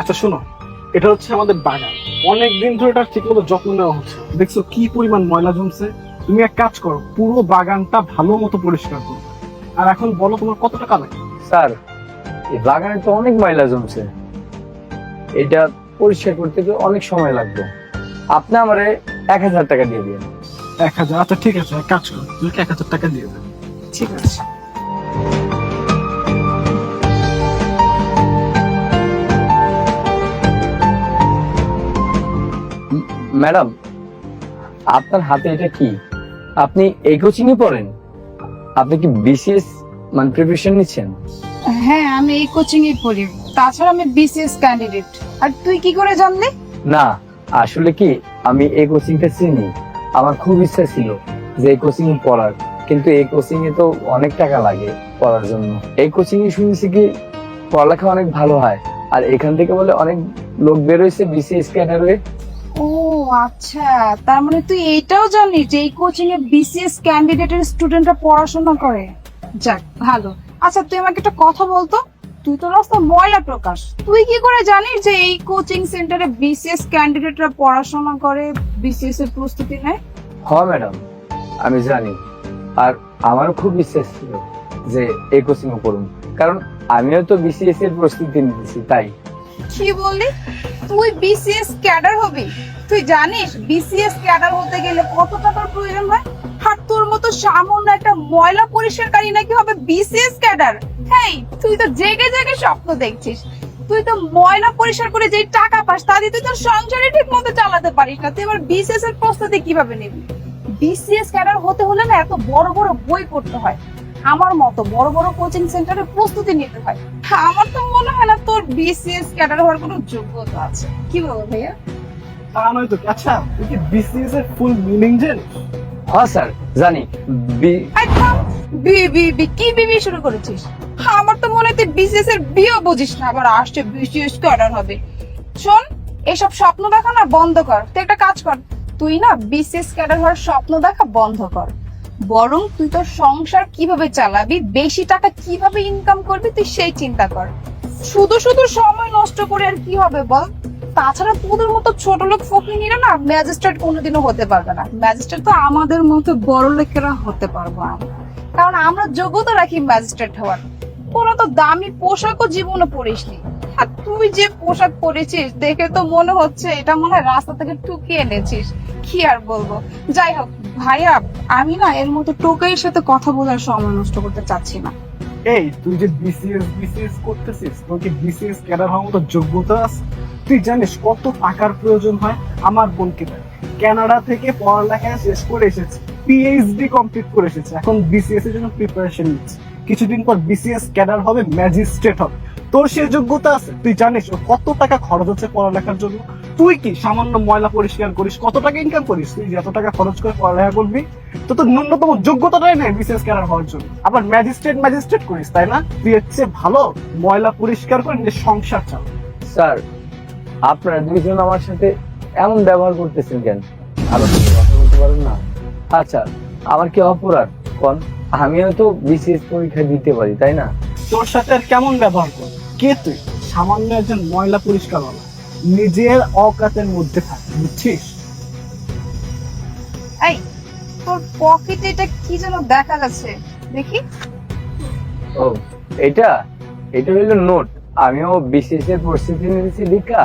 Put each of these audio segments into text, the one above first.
আচ্ছা শোনো, এটা হচ্ছে আমাদের বাগান। অনেকদিন ধরে এটা ঠিক মতো যত্ন নেওয়া হচ্ছে। দেখছো কি পরিমাণ ময়লা জমছে। তুমি এক কাজ করো, পুরো বাগানটা ভালো মতো পরিষ্কার করো। আর এখন বলো তোমার কত টাকা লাগে? স্যার, এই বাগানে তো অনেক ময়লা জমছে, এটা পরিষ্কার করতে তো অনেক সময় লাগবে। আপনি আমারে 1000 টাকা দিয়ে দিন। 1000? আচ্ছা ঠিক আছে, এক কাজ করো, তুমি 1000 টাকা দিয়ে দেবে। ঠিক আছে। ম্যাডাম, আপনার হাতে এটা কি? আপনি এই কোচিং এ পড়েন? আপনি কি বিসিএস মানে প্রিপারেশন নিচ্ছেন? হ্যাঁ, আমি এই কোচিং এ পড়ি। তাছাড়া আমি বিসিএস ক্যান্ডিডেট। আর তুই কি করে জানলি? না, আসলে কি আমি এই কোচিংটা চিনি। আমার খুব ইচ্ছা ছিল যে এই কোচিং এ পড়ার, কিন্তু এই কোচিং এ তো অনেক টাকা লাগে পড়ার জন্য। এই কোচিং এ শুনেছি কি পড়ালেখা অনেক ভালো হয়, আর এখান থেকে বলে অনেক লোক বের হয়েছে বিসিএস ক্যাডার হয়ে। ও আচ্ছা, তার মানে তুই এইটাও জানিস যে এই কোচিং এ বিসিএস ক্যান্ডিডেটের স্টুডেন্টরা পড়াশোনা করে? যাক ভালো। আচ্ছা তুই আমাকে একটা কথা বলতো, তুই তো রাস্তা ময়লা প্রকাশ, তুই কি করে জানিস যে এই কোচিং সেন্টারে বিসিএস ক্যান্ডিডেটরা পড়াশোনা করে, বিসিএস এর প্রস্তুতি নেয়? হ্যাঁ ম্যাডাম, আমি জানি। আর আমারও খুব বিশ্বাস ছিল যে এই কোচিং এ পড়ুন, কারণ আমিও তো বিসিএস এর প্রস্তুতি নিতেছি। তাই কি বললি? তুই বিসিএস ক্যাডার হবি? তুই জানিস বিসিএস ক্যাডার হতে গেলে কত টাকার প্রয়োজন হয়? আর তোর মতো সামান্য একটা ময়লা পরিষ্কারকারী নাকি হবে বিসিএস ক্যাডার? হেই, তুই তো জেগে জেগে স্বপ্ন দেখছিস। তুই তো ময়লা পরিষ্কার করে যে টাকা পাস তা দিয়ে তুই তোর সংসারে ঠিক মতো চালাতে পারিস না, তুই এবার বিসিএস এর প্রস্তুতি কিভাবে নিবি? বিসিএস ক্যাডার হতে হলে না এত বড় বড় বই পড়তে হয়, আমার মতো বড় বড় কোচিং সেন্টারে প্রস্তুতি নিতে হয়। আমার তো মনে হয় না তোর বিসিএস ক্যাডার হওয়ার কোনো যোগ্যতা আছে। কি বলো ভাইয়া? তা নয় তো। আচ্ছা তুই কি বিসিএস এর ফুল মিনিং জানিস? হ্যাঁ স্যার জানি। এই থাম, বি বি বি কি বিবি শুরু করেছিস? আমার তো মনে হয় তুই বিসিএস এর বিও বুঝিস না, আবার আসছে বিসিএস ক্যাডার হবে। শোন, এসব স্বপ্ন দেখা না বন্ধ কর। তুই একটা কাজ কর, তুই না বিসিএস ক্যাডার হওয়ার স্বপ্ন দেখা বন্ধ কর, বরং তুই তোর সংসার কিভাবে চালাবি, বেশি টাকা কিভাবে ইনকাম করবি তুই সেই চিন্তা কর। শুধু শুধু সময় নষ্ট করে আর কি হবে বল? তাছাড়া তোদের মতো ছোট লোক ফকিনীরা না ম্যাজিস্ট্রেট কোনোদিনও হতে পারবে না। ম্যাজিস্ট্রেট তো আমাদের মতো বড় লোকেরা হতে পারবো আমরা, কারণ আমরা যোগ্যতা রাখি ম্যাজিস্ট্রেট হওয়ার। কোনো তো দামি পোশাকও জীবনে পরিসনি, আর তুই যে পোশাক পরেছিস দেখে তো মনে হচ্ছে এটা মনে হয় রাস্তা থেকে টুকিয়ে এনেছিস। কি আর বলবো। যাই হোক ভাইয়া, আমি না এর মতো টোকাইয়ের সাথে কথা বলার সময় নষ্ট করতে চাচ্ছি না। এই তুই যে বিসিএস করতেছিস, তোর কি বিসিএস ক্যাডার হওয়ার মতো যোগ্যতা আছে? তুই জানিস কত টাকার প্রয়োজন হয়? আমার বোনকে দেখ, কানাডা থেকে পড়ালেখা শেষ করে এসেছে, পিএইচডি কমপ্লিট করে এসেছে, এখন বিসিএস এর জন্য প্রিপারেশন নিচ্ছে। কিছুদিন পর বিসিএস ক্যাডার হবে, ম্যাজিস্ট্রেট হবে। তোর সে যোগ্যতা আছে? তুই জানিস ও কত টাকা খরচ হচ্ছে পড়ালেখার জন্য? তুই কি সামান্য ময়লা পরিষ্কার করিস? কত টাকা ইনকাম করিস? তুই এত টাকা খরচ করে পড়ালেখা করবি, তো তোর ন্যূনতম যোগ্যতাটাই নেই বিসিএস ক্যাডার হওয়ার জন্য। আবার ম্যাজিস্ট্রেট করিস, তাই না? তুই হচ্ছে ভালো ময়লা পরিষ্কার করে নিজের সংসার চালা। স্যার, আপনারা দুইজন আমার সাথে এমন ব্যবহার করতেছেন কেন? ভালো করে কথা বলতে পারেন না? আচ্ছা, আমার কি অপরাধ কোন? আমিও তো বিসিএস পরীক্ষা দিতে পারি, তাই না? তোর সাথে আর কেমন ব্যবহার কর? কে তুই? সামান্য একজন ময়লা পরিষ্কার হলো, নিজের অকাতের মধ্যে থাক, বুঝছিস? এই, তোর পকেটে এটা কি যেন দেখা যাচ্ছে, দেখি। ও, এটা এটা হইলো নোট। আমিও বিসিএস এর প্রস্তুতি নিয়েছি, দীক্ষা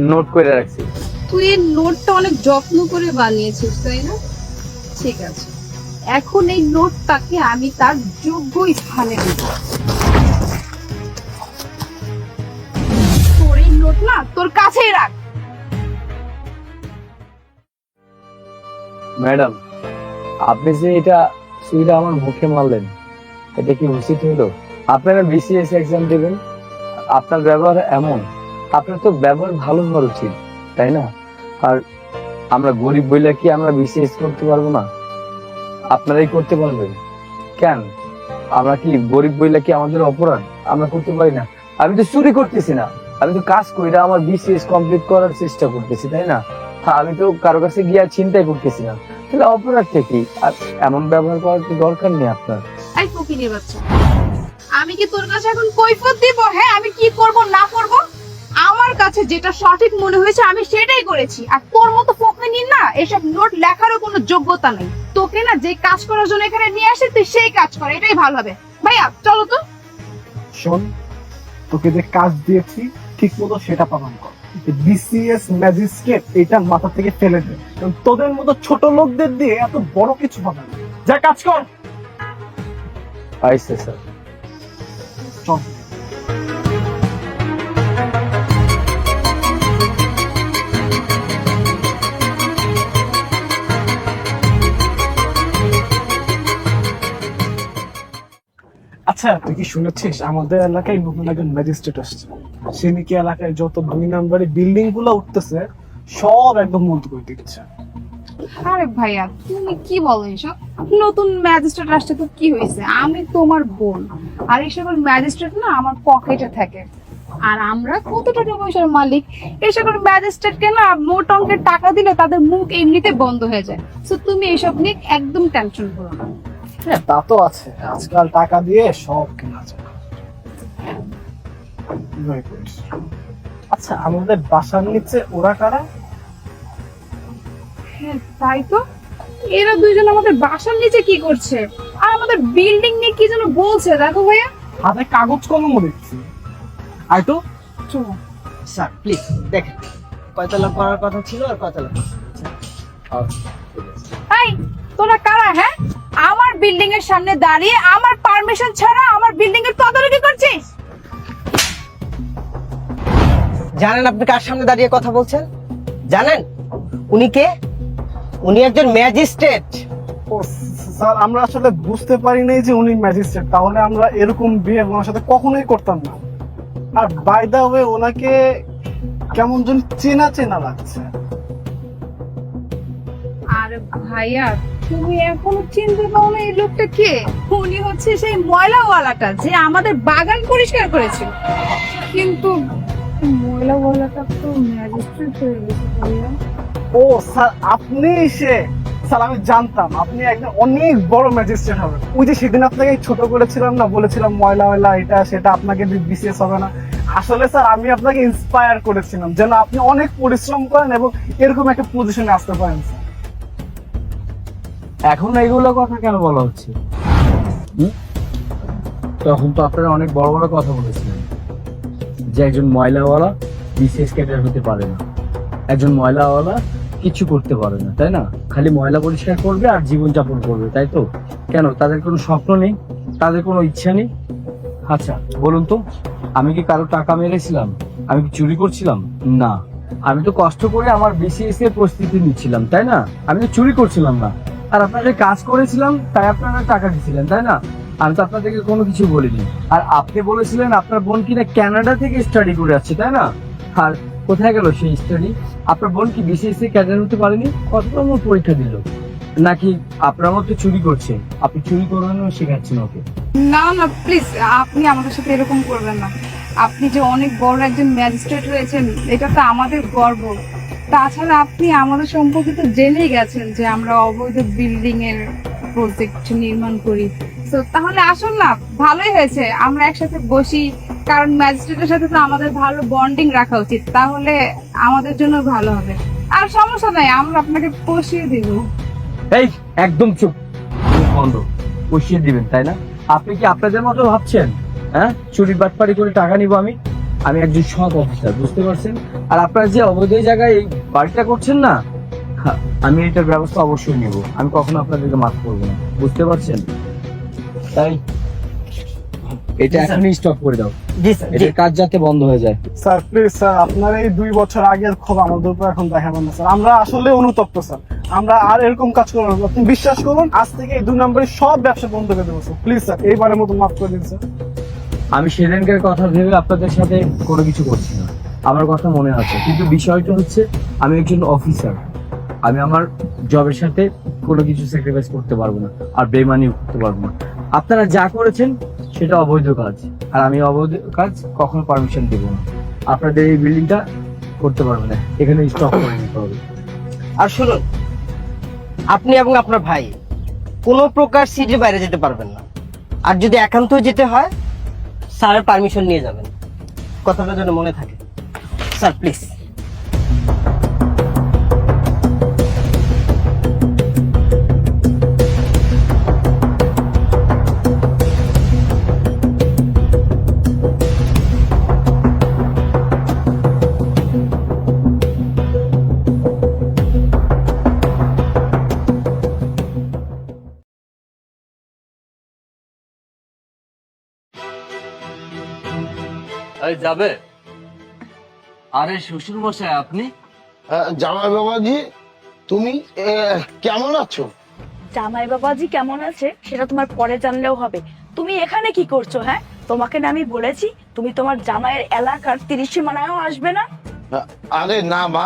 নোট করে রাখছি। তুই এই নোটটা অনেক যত্ন করে বানিয়েছিস, তাই না? ঠিক আছে, এখন এই নোটটাকে আমি তার যোগ্য স্থানে দেব। তোর এই নোট না তোর কাছেই রাখ। ম্যাডাম, আপনি যে এটা সুইটা আমার মুখে মারলেন, এটা কি উচিত হলো? আপনারা বিসিএস এক্সাম দেবেন, আপনার ব্যবহার এমন, আপনার তো ব্যবহার ভালো হওয়ার উচিত, তাই না? আর আমরা গরিব বইলে কি আমরা বিসিএস করতে পারবো না? আপনারাই করতে পারবেন কেন? আমরা কি গরিব বইলে কি আমাদের অপরাধ? আমরা করতে পারি না? আমি তো চুরি করতেছি না, আমি তো কাজ করি না, আমার বিসিএস কমপ্লিট করার চেষ্টা করতেছি, তাই না? আমি তো কারো কাছে গিয়ে চিন্তাই করতেছি না, তাহলে অপরাধটা কি? আর এমন ব্যবহার করার তো দরকার নেই আপনার। এই ফকিনের বাচ্চা, আমি কি তোর কাছে এখন কৈফিয়ত দিব? হ্যাঁ, আমি কি করব না করব আমার কাছে কাছে যেটা সঠিক মনে হয়েছে আমি সেটাই করেছি। আর তোর মতো ফকিনীর না এসব নোট লেখারও কোনো যোগ্যতা নেই। তোকে না যে কাজ করার জন্য এখানে নিয়ে আসে তুই সেই কাজ কর, এটাই ভালো হবে। ভাইয়া চলো তো। শোন, তোকে যে কাজ দিয়েছি ঠিক মতো সেটা পালন কর। বিসিএস ম্যাজিস্ট্রেট এটা মাথা থেকে ফেলে দে, কারণ তোদের মতো ছোট লোকদের দিয়ে এত বড় কিছু হবে না। যা কাজ কর। পাইছে স্যার। চল। আচ্ছা, তুই কি শুনেছিস আমাদের এলাকায় নতুন একজন ম্যাজিস্ট্রেট আসছে? সে নাকি এলাকায় যত 2 নম্বরে বিল্ডিং গুলো উঠতেছে সব একদম বন্ধ করে দিচ্ছে। আরে ভাইয়া তুমি কি বলো এসব? নতুন ম্যাজিস্ট্রেট আসছে তো কি হয়েছে? আমি তোমার বোন, আর এই সকল ম্যাজিস্ট্রেট না আমার পকেটে থাকে। আর আমরা কত টাকা পয়সার মালিক, এই সকল ম্যাজিস্ট্রেটকে না মোট অঙ্কের টাকা দিলে তাদের মুখ এমনিতে বন্ধ হয়ে যায়। তো তুমি এইসব নিয়ে একদম টেনশন করো না। হ্যাঁ, তা তো আছে, আজকাল টাকা দিয়ে সব কেনা যায়। Very good. আচ্ছা, আমাদের বাসার নিচে ওরা কারা? হ্যাঁ তাই তো, এরা দুইজন আমাদের বাসার নিচে কি করছে আর আমাদের বিল্ডিং নিয়ে কি যেন বলছে। দেখো ভাইয়া, হাতে কাগজ কলমও দেখছি। আয় তো, চলো। স্যার প্লিজ দেখেন কয়তলা করার কথা ছিল আর কয়তলা এই তোরা কারা? হ্যাঁ, আমার বিল্ডিং এর সামনে দাঁড়িয়ে আমার পারমিশন ছাড়া আমার বিল্ডিং এর তদারকি করছিস? জানেন আপনি কার সামনে দাঁড়িয়ে কথা বলছেন? জানেন উনি কে? উনি একজন ম্যাজিস্ট্রেট। ও স্যার, আমরা আসলে বুঝতে পারি নাই যে উনি ম্যাজিস্ট্রেট, তাহলে আমরা এরকম বিহেভ ওনার সাথে কখনোই করতাম না। আর বাই দা ওয়ে, ওনাকে কেমন যেন চেনা চেনা লাগছে। আরে ভাইয়া তুমি এখনো চিনতে পারো না এই লোকটা কে? উনি হচ্ছে সেই ময়লাওয়ালাটা যে আমাদের বাগান পরিষ্কার করেছিল। কিন্তু ময়লাওয়ালাটা তো ম্যাজিস্ট্রেট হয়ে গেছে ভাইয়া। ও স্যার, আপনি সে? স্যার আমি জানতাম আপনি একদম অনেক বড় ম্যাজিস্ট্রেট হবেন। ওই যে সেদিন আপনাকে ছোট করেছিলাম না, বলেছিলাম ময়লা ময়লা এটা সেটা, আপনাকে বিসিএস হবে না। আসলে স্যার আমি আপনাকে ইন্সপায়ার করেছিলাম যেন আপনি অনেক পরিশ্রম করেন এবং এরকম একটা পজিশনে আসতে পারেন। এখন এইগুলো কথা কেন বলা হচ্ছে? তখন তো আপনারা অনেক বড় বড় কথা বলেছিলেন যে একজন ময়লাওয়ালা বিসিএস ক্যাডার হতে পারে না, একজন ময়লাওয়ালা কিছু করতে পারে না, তাই না? খালি ময়লা পরিষ্কার করবে আর জীবনযাপন করবে, তাই তো? কেন তাদের কোনো স্বপ্ন নেই, তাদের কোনো ইচ্ছা নেই? আচ্ছা বলুন তো, আমি কি কারো টাকা মেরেছিলাম? আমি কি চুরি করছিলাম? না, আমি তো কষ্ট করে আমার বিসিএস এর প্রস্তুতি নিচ্ছিলাম, তাই না? আমি তো চুরি করছিলাম না। আর আপনাদের কাজ করেছিলাম তাই আপনারা টাকা দিয়েছিলেন, তাই না? আমি তো আপনাদেরকে কোনো কিছু বলিনি। আর আপনি বলেছিলেন আপনার বোন কিনা কানাডা থেকে স্টাডি করে আসছে, তাই না? আর কোথায় গেল সেই স্টাডি? আপনার বোন কি বিসিএস ক্যাডার হতে পারেনি? কত নম্বর পরীক্ষা দিল? নাকি আপনার মতো চুরি করছে? আপনি চুরি করানো শেখাচ্ছেন ওকে? না না প্লিজ, আপনি আমাদের সাথে এরকম করবেন না। আপনি যে অনেক বড় একজন ম্যাজিস্ট্রেট হয়েছেন এটা তো আমাদের গর্ব। তাছাড়া আপনি আমাদের সম্পর্কে তো জেনেই গেছেন যে আমরা অবৈধ বিল্ডিং এর প্রজেক্ট নির্মাণ করি। তো তাহলে আসুন না, ভালোই হয়েছে আমরা একসাথে বসি, কারণ ম্যাজিস্ট্রেটের সাথে তো আমাদের ভালো বন্ডিং রাখা উচিত, তাহলে আমাদের জন্য ভালো হবে। আর সমস্যা নাই, আমরা আপনাকে পুষিয়ে দিব। এই একদম চুপ, মুখ বন্ধ। পুষিয়ে দিবেন তাই না? আপনি কি আপনাদের মতো ভাবছেন? হ্যাঁ, চুরি বাটপারি করে টাকা নিব আমি? আমি একজন সৎ অফিসার, বুঝতে পারছেন? আর আপনারা যে অবৈধ জায়গায় এই বাড়িটা করছেন না, আমি এটার ব্যবস্থা অবশ্যই নিব। আমি কখনো আপনাদেরকে মাফ করবো না, বুঝতে পারছেন? তাই এটা এখনই স্টপ করে দাও, জি স্যার। এটার কাজ যাতে বন্ধ হয়ে যায়। স্যার প্লিজ স্যার, আপনার এই 2 বছর আগের ক্ষোভ আমাদের উপর এখন দেখাবেন না স্যার। আমরা আসলে অনুতপ্ত স্যার, আমরা আর এরকম কাজ করবো না। আপনি বিশ্বাস করুন, আজ থেকে এই 2 নম্বরে সব ব্যবসা বন্ধ করে দেবো স্যার। প্লিজ স্যার, এইবারের মতো মাফ করে দিন স্যার। আমি সেদিনকার কথা ভেবে আপনাদের সাথে কোনো কিছু করছি না, আমার কথা মনে আছে। কিন্তু বিষয়টা হচ্ছে আমি একজন অফিসার, আমি আমার জবের সাথে কোনো কিছু স্যাক্রিফাইস করতে পারবো না, আর বেমানিও করতে পারবো না। আপনারা যা করেছেন সেটা অবৈধ কাজ, আর আমি অবৈধ কাজ কখনো পারমিশন দেবো না। আপনাদের এই বিল্ডিংটা করতে পারবে না, এখানে স্টপ করে নিতে হবে। আর শুনুন, আপনি এবং আপনার ভাই কোনো প্রকার সিটির বাইরে যেতে পারবেন না। আর যদি একান্তই যেতে হয় স্যারের পারমিশন নিয়ে যাবেন, কথাটা যেন মনে থাকে। Sir please. এই যাবে? আরে শ্বশুর মশাই আপনি? জামাই বাবাজি, তুমি কেমন আছো? জামাই বাবাজি কেমন আছে সেটা তোমার পরে জানলেও হবে। তুমি এখানে কি করছো? হ্যাঁ, তোমাকে না আমি বলেছি তুমি তোমার জামাইয়ের এলাকার 30 সীমানায়ও আসবে না। আরে না মা,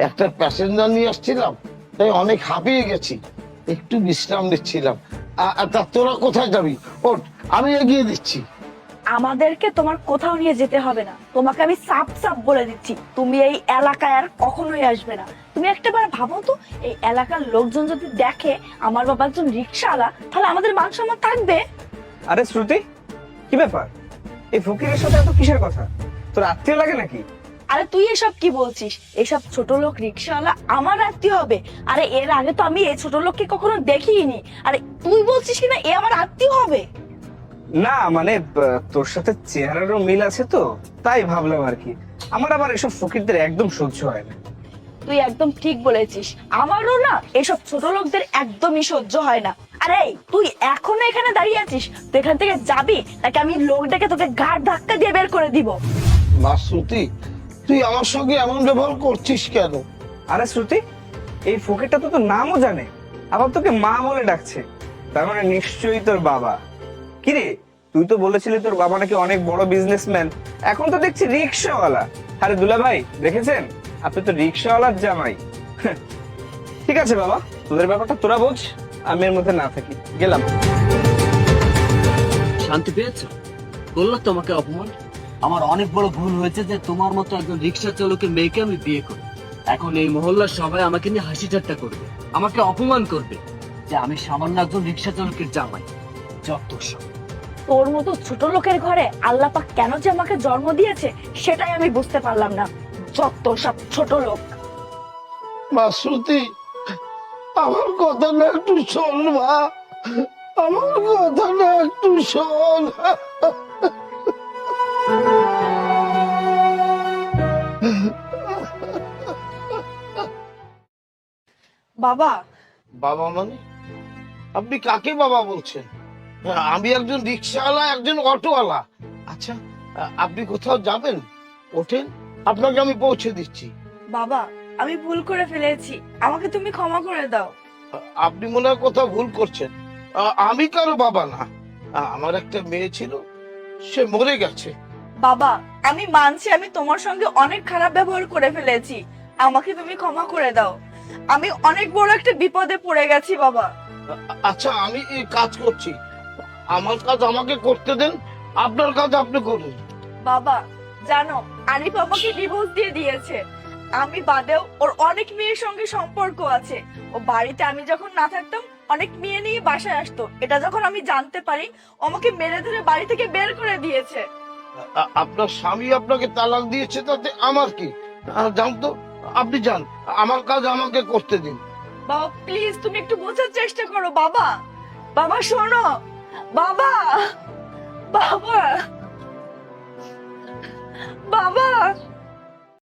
একটা প্যাসেঞ্জার নিয়ে আসছিলাম, তাই অনেক হাঁপিয়ে গেছি, একটু বিশ্রাম নিচ্ছিলাম। তা তোরা কোথায় যাবি? ওঠ, আমি এগিয়ে দিচ্ছি। আমাদেরকে তোমার কোথাও নিয়ে যেতে হবে না, তোমাকে আমি সাপ সাপ বলে দিচ্ছি তুমি এই এলাকায় আর কখনোই আসবে না। তুমি একটাবার ভাবো তো, এই এলাকার লোকজন যদি দেখে আমার বাবা একজন রিক্সাওয়ালা, তাহলে আমাদের মান সম্মান থাকবে? আরে শ্রুতি, কি ব্যাপার? এই ফকিরের সাথে এত কিসের কথা? তোর আত্মীয় লাগে নাকি? আরে তুই এসব কি বলছিস? এসব ছোট লোক রিক্সাওয়ালা আমার আত্মীয় হবে? আরে এর আগে তো আমি এই ছোট লোককে কখনো দেখিনি। আরে তুই বলছিস কিনা এ আমার আত্মীয় হবে? না মানে তোর সাথে চেহারারও মিল আছে তো, তাই ভাবলাম আর কি। আমার আবার এসব ফকিরদের একদম সহ্য হয় না। তুই একদম ঠিক বলেছিস, আমারও না এসব ছোট লোকদের একদমই সহ্য হয় না। আরে তুই এখনো এখানে দাঁড়িয়ে আছিস? তুই এখান থেকে যাবি নাকি আমি লোক ডেকে তোকে ঘাড় ধাক্কা দিয়ে বের করে দিব? মা শ্রুতি, তুই আমার সঙ্গে এমন ব্যবহার করছিস কেন? আরে শ্রুতি, এই ফকিরটা তো তোর নামও জানে, আবার তোকে মা বলে ডাকছে, তার মানে নিশ্চয়ই তোর বাবা। কিরে, তুই তো বলেছিলি তোর বাবা নাকি অনেক বড় বিজনেসম্যান, এখন তো দেখছি রিক্সাওয়ালা। আরে দুলা ভাই দেখেছেন, আপনি তো রিক্সাওয়ালার জামাই। ঠিক আছে বাবা, তোদের ব্যাপারটা তোরা বোঝ, আমি এর মধ্যে না থাকি, গেলাম। শান্তি পেয়েছো? করলো তোমাকে অপমান? আমার অনেক বড় ভুল হয়েছে যে তোমার মতো একজন রিক্সা চালকের মেয়েকে আমি বিয়ে করি। এখন এই মহল্লার সবাই আমাকে নিয়ে হাসি ঠাট্টা করবে, আমাকে অপমান করবে যে আমি সামান্য একজন রিক্সা চালকের জামাই। যত সব। তোর মতো ছোট লোকের ঘরে আল্লাহ পাক কেন যে আমাকে জন্ম দিয়েছে সেটাই আমি বুঝতে পারলাম না। যত সব ছোট লোক। মা শ্রুতি, আমার কথাটা একটু শোন মা, আমার কথাটা একটু শোন। বাবা, বাবা মানে? আপনি কাকে বাবা বলছেন? আমি একজন রিক্সাওয়ালা, একজন অটোওয়ালা। আচ্ছা, আপনি কোথাও যাবেন? ওঠেন, আপনাকে আমি পৌঁছে দিচ্ছি। বাবা আমি ভুল করে ফেলেছি, আমাকে তুমি ক্ষমা করে দাও। আপনি মনে হয় কোথাও ভুল করছেন। আমি কারো বাবা না, আমার একটা মেয়ে ছিল, সে মরে গেছে। বাবা আমি মানছি আমি তোমার সঙ্গে অনেক খারাপ ব্যবহার করে ফেলেছি, আমাকে তুমি ক্ষমা করে দাও। আমি অনেক বড় একটা বিপদে পড়ে গেছি বাবা। আচ্ছা, আমি এই কাজ করছি, আমার কাজ আমাকে করতে দেন, আপনার কাজ আপনি করুন। বাবা জানো, আরিফ আমাকে ডিভোর্স দিয়ে দিয়েছে। আমি বাদেও ওর অনেক মেয়ের সঙ্গে সম্পর্ক আছে। ও বাড়িতে আমি যখন না থাকতাম অনেক মেয়ে নিয়ে বাসায় আসতো, এটা যখন আমি জানতে পারি ও আমাকে মেরে ধরে বাড়ি থেকে বের করে দিয়েছে। আপনার স্বামী আপনাকে তালাক দিয়েছে, তাতে আমার কি? যান তো, আপনি যান, আমার কাজ আমাকে করতে দিন। বাবা প্লিজ তুমি একটু বোঝার চেষ্টা করো। বাবা, বাবা শোনো, বাবা, বাবা, বাবা।